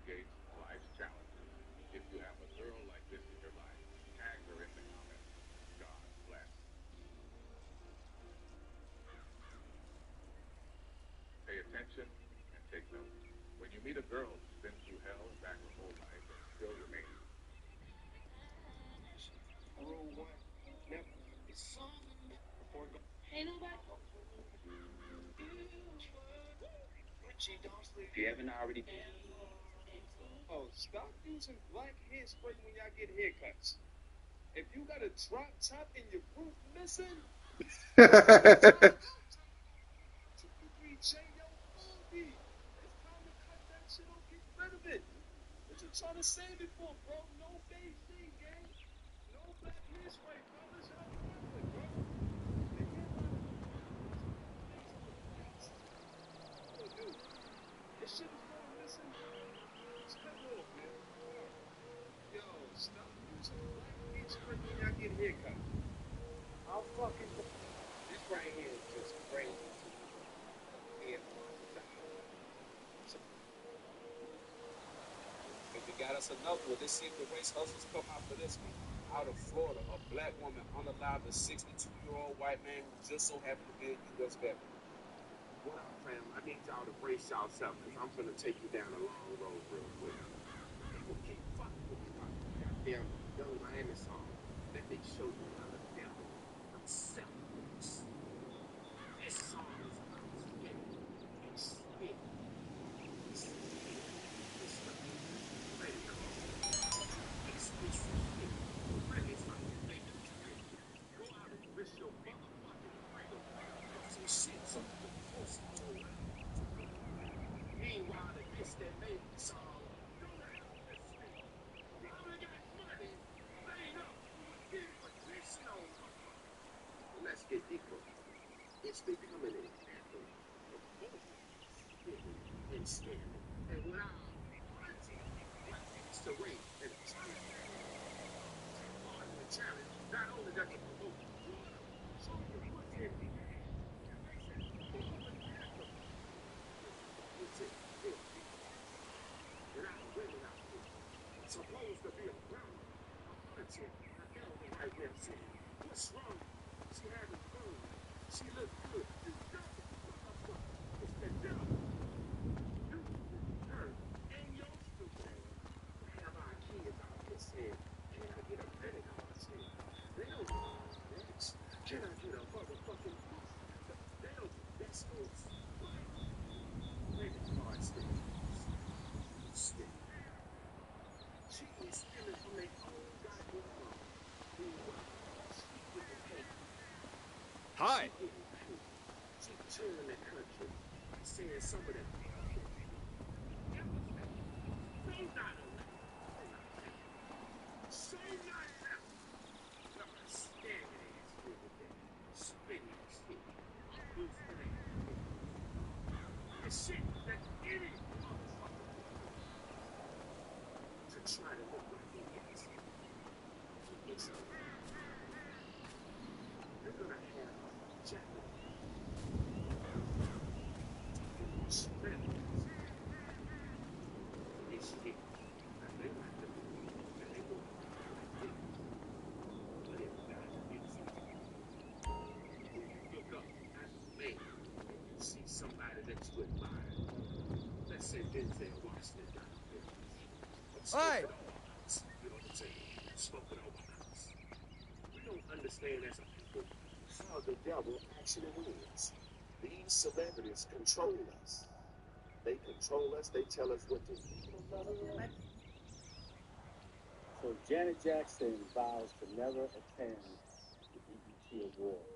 navigates life's challenges. If you have a girl like this in your life, tag her in the comments. God bless. Pay attention and take note. When you meet a girl who's been through hell and back her whole life and still remains. Rule one, never. Ain't nobody. If you haven't already. Oh, stop using black hairspray when y'all get haircuts. If you got a drop top and your roof missing, it's time to cut that shit off, get rid of it. What you trying to save it for, bro? No beige thing, gang. No black hairspray, brothers. Y'all good, bro. The hairline is the things on the face. Yo, dude, this shit is going missing. Just cut it off, man. Yo, stop using black hairspray when y'all get haircut. I'll fucking. This right here is just crazy to me. Yeah. If you got us another one, let's see if the race hustlers come out for this one. Out of Florida, a black woman unalived a 62-year-old white man who just so happened to be a U.S. veteran. What up, fam? I need y'all to brace yourself because I'm going to take you down a long road real quick. People keep fucking with me about the goddamn Young Miami song. Let me show you how the devil himself works. This song is about spin and spin. Meanwhile, the bitch that made the song, don't have listening. You only got money, laid up, get additional. Let's get deeper. It's becoming an anthem of both spinning and scamming. And when I to rate and part of the challenge, not only does it promote so you put in the supposed to be a ground, a content, I got the right way of saying, what's wrong? She having fun. She look good. The devil, it's the devil. You, her, and your stupid have our kids out here saying, can I get a credit card saying, they don't next. Can I get a motherfucking book? They don't, that's those credit card statements. She is stealing from their own goddamn mom. With the cake. Hi. She touring the country, saying some of them. Say not enough. Say not enough. Look, a standing ass nigga there. Spinning shit. The shit that any motherfucker to try to look like he is. It's you're gonna have jacket. Spin. It's shit. They like to be. And they go like this. But it got it's when you look up as a man and you see somebody that you admire. Let's say Denzel Washington got a business. Hi. You know what I'm saying? Smoking on White House. We don't understand as a people how the devil actually wins. These celebrities control us. They control us. They tell us what to do. So Janet Jackson vows to never attend the BET Awards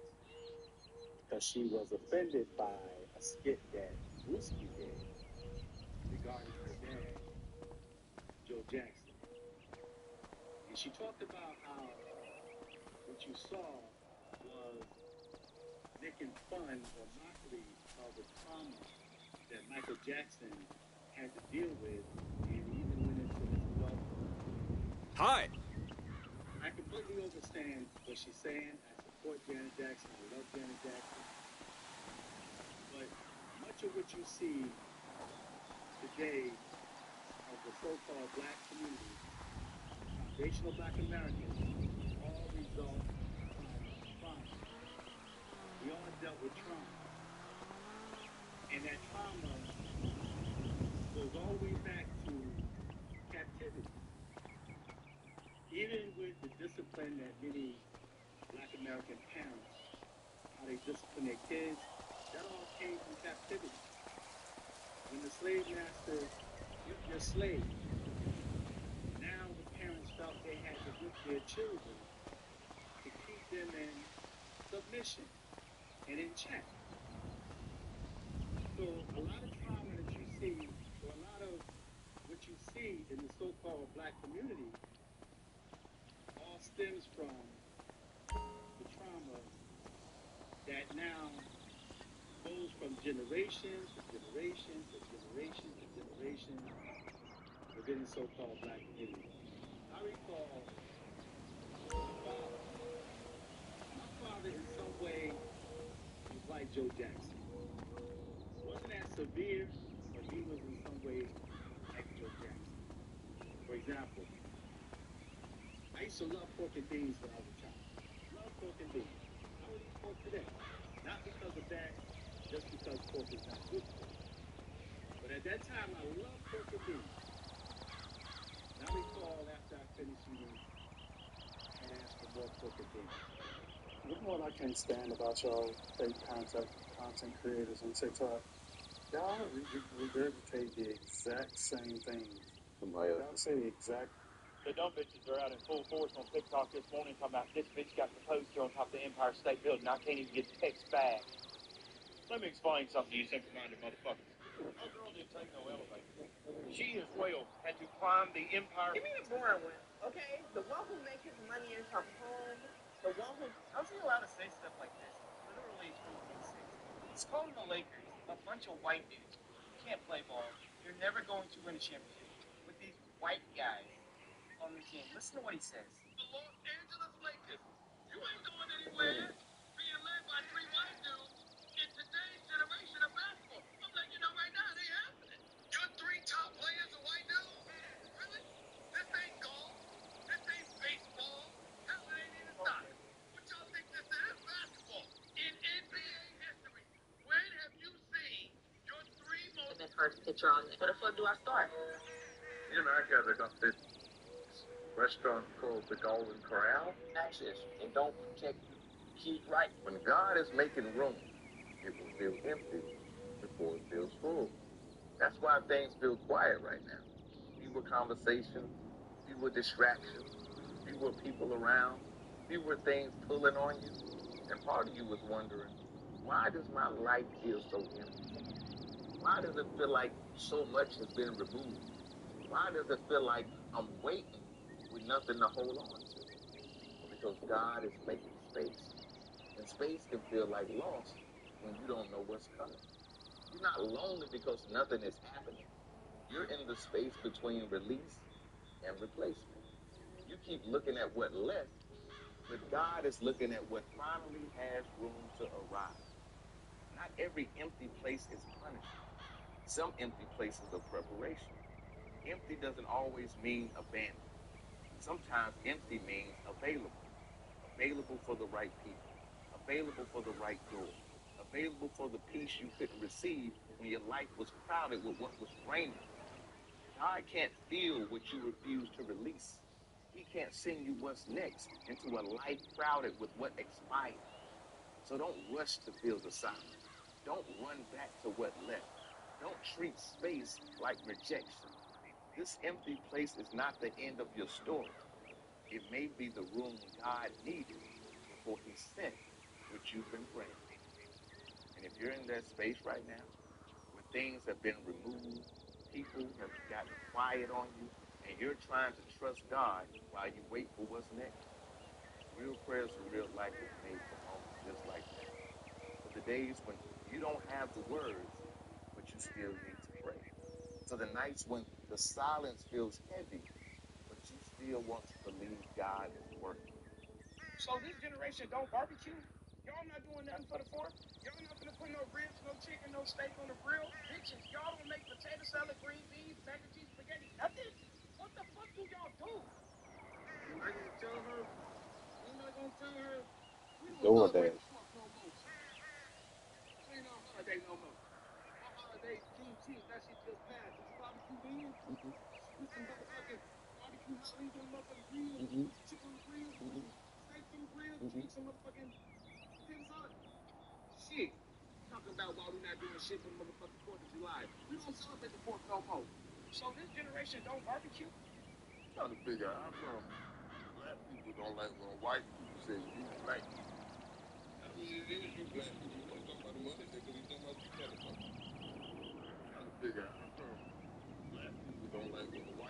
because she was offended by a skit that Whiskey did regarding her dad, Joe Jackson. And she talked about how what you saw was making fun or mockery of the trauma that Michael Jackson had to deal with and even went into his adulthood. Hi. I completely understand what she's saying. I support Janet Jackson. I love Janet Jackson. But much of what you see today of the so-called black community, foundational black Americans, all result from trauma. We all dealt with trauma. And that trauma goes all the way back to captivity. Even with the discipline that many black American parents, how they discipline their kids, that all came from captivity. When the slave master whipped their slaves, now the parents felt they had to whip their children to keep them in submission and in check. So a lot of trauma that you see, or a lot of what you see in the so-called black community, all stems from the trauma that now goes from generation to generation to generation to generation within the so-called black community. I recall my father in some way was like Joe Jackson. Wasn't as severe, but he was in some way like Joe Jackson. For example, I used to love pork and beans when I was a child. Love pork and beans. I would eat pork today. Not because of that, just because pork is not good for you. But at that time, I loved pork and beans. And I recall after I finished eating, I'd ask for more pork and beans. You know what I can't stand about y'all fake content creators on TikTok? Y'all regurgitate the exact same things. Y'all say the exact. The dumb bitches are out in full force on TikTok this morning talking about this bitch got proposed to on top of the Empire State Building. I can't even get the text back. Let me explain something to you simple-minded motherfuckers. Our girl didn't take no elevator. She as well had to climb the Empire. Give me the boring one, okay? The one who makes his money and come home. The one who... How's he allowed to say stuff like this? Literally 2026. He's calling the Lakers a bunch of white dudes. You can't play ball. You're never going to win a championship with these white guys on the team. Listen to what he says. The Los Angeles Lakers. You ain't going anywhere. Being led by three white dudes in today's generation of basketball. I'm letting you know right now, it ain't happening. Your three top players are white dudes? Really? This ain't golf. This ain't baseball. Hell, it ain't even soccer. What y'all think this is? Basketball. In NBA history, when have you seen your three most... And then first picture on there. Where the fuck do I start? In America, they got this restaurant called the Golden Corral. Access and don't protect keep right. When God is making room, it will feel empty before it feels full. That's why things feel quiet right now. Fewer conversations, fewer distractions, fewer people around, fewer things pulling on you. And part of you was wondering, why does my life feel so empty? Why does it feel like so much has been removed? Why does it feel like I'm waiting with nothing to hold on to? Because God is making space. And space can feel like loss when you don't know what's coming. You're not lonely because nothing is happening. You're in the space between release and replacement. You keep looking at what left, but God is looking at what finally has room to arrive. Not every empty place is punishment. Some empty places are preparation. Empty doesn't always mean abandoned. Sometimes empty means available. Available for the right people. Available for the right door. Available for the peace you couldn't receive when your life was crowded with what was draining. God can't feel what you refuse to release. He can't send you what's next into a life crowded with what expired. So don't rush to fill the silence. Don't run back to what left. Don't treat space like rejection. This empty place is not the end of your story. It may be the room God needed before he sent what you've been praying. And if you're in that space right now, where things have been removed, people have gotten quiet on you, and you're trying to trust God while you wait for what's next, real prayers for real life is made for moments just like that. For the days when you don't have the words, but you still need to pray. So the nights when the silence feels heavy, but you still want to believe God is working. So this generation don't barbecue? Y'all not doing nothing for the 4th? Y'all not gonna put no ribs, no chicken, no steak on the grill? Bitches, y'all don't make potato salad, green beans, mac and cheese, spaghetti, nothing? gonna tell her we don't celebrate DoorDash. the fourth no more. This ain't no holiday no more. Our holiday, Juneteenth, that shit just passed. Did you barbecue then? Mm-mm. Put some motherfucking barbecue Halloween on the motherfucking grill. Mm-mm. Put some chicken on the grill. Put Mm-mm. some steaks on the grill. Mm-mm. Drink some motherfucking potatoes on it. Shit. Talking about why we not doing shit for the motherfucking 4th of July. We don't celebrate the 4th no more. So this generation don't barbecue? Trying to figure out how come black people don't like when white people say you black people. I mean, it is you black people. We ain't talking about the money nigga. We talking about you motherfuckers. Trying to figure out how come black people don't like when the white